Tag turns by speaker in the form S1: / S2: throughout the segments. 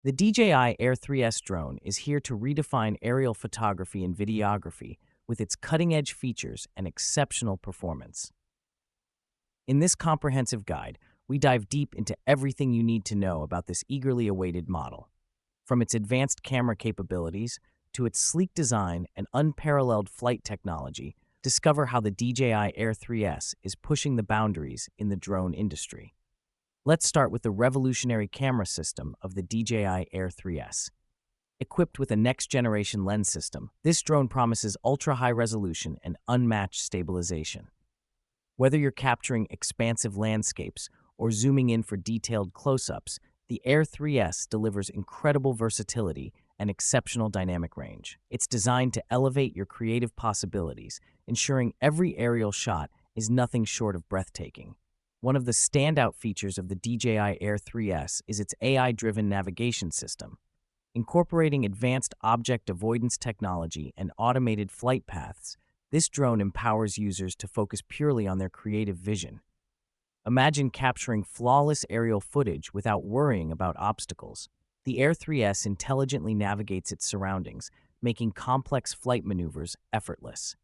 S1: The DJI Air 3S drone is here to redefine aerial photography and videography with its cutting-edge features and exceptional performance. In this comprehensive guide, we dive deep into everything you need to know about this eagerly awaited model. From its advanced camera capabilities to its sleek design and unparalleled flight technology, discover how the DJI Air 3S is pushing the boundaries in the drone industry. Let's start with the revolutionary camera system of the DJI Air 3S. Equipped with a next-generation lens system, this drone promises ultra-high resolution and unmatched stabilization. Whether you're capturing expansive landscapes or zooming in for detailed close-ups, the Air 3S delivers incredible versatility and exceptional dynamic range. It's designed to elevate your creative possibilities, ensuring every aerial shot is nothing short of breathtaking. One of the standout features of the DJI Air 3S is its AI-driven navigation system. Incorporating advanced object avoidance technology and automated flight paths, this drone empowers users to focus purely on their creative vision. Imagine capturing flawless aerial footage without worrying about obstacles. The Air 3S intelligently navigates its surroundings, making complex flight maneuvers effortless.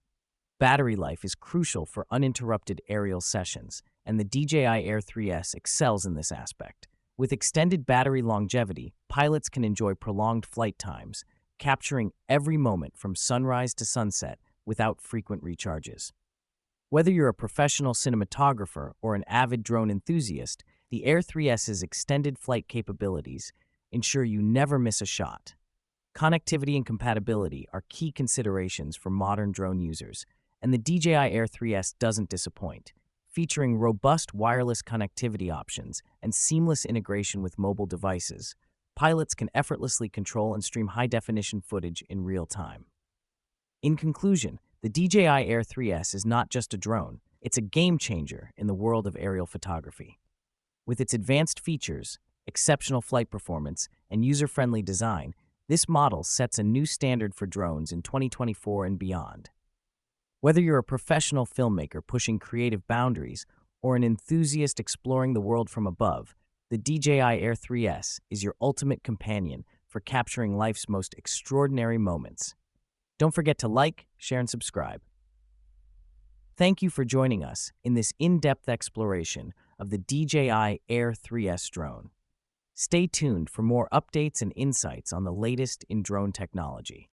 S1: Battery life is crucial for uninterrupted aerial sessions, and the DJI Air 3S excels in this aspect. With extended battery longevity, pilots can enjoy prolonged flight times, capturing every moment from sunrise to sunset without frequent recharges. Whether you're a professional cinematographer or an avid drone enthusiast, the Air 3S's extended flight capabilities ensure you never miss a shot. Connectivity and compatibility are key considerations for modern drone users, and the DJI Air 3S doesn't disappoint. Featuring robust wireless connectivity options and seamless integration with mobile devices, pilots can effortlessly control and stream high-definition footage in real time. In conclusion, the DJI Air 3S is not just a drone, it's a game-changer in the world of aerial photography. With its advanced features, exceptional flight performance, and user-friendly design, this model sets a new standard for drones in 2024 and beyond. Whether you're a professional filmmaker pushing creative boundaries or an enthusiast exploring the world from above, the DJI Air 3S is your ultimate companion for capturing life's most extraordinary moments. Don't forget to like, share, and subscribe. Thank you for joining us in this in-depth exploration of the DJI Air 3S drone. Stay tuned for more updates and insights on the latest in drone technology.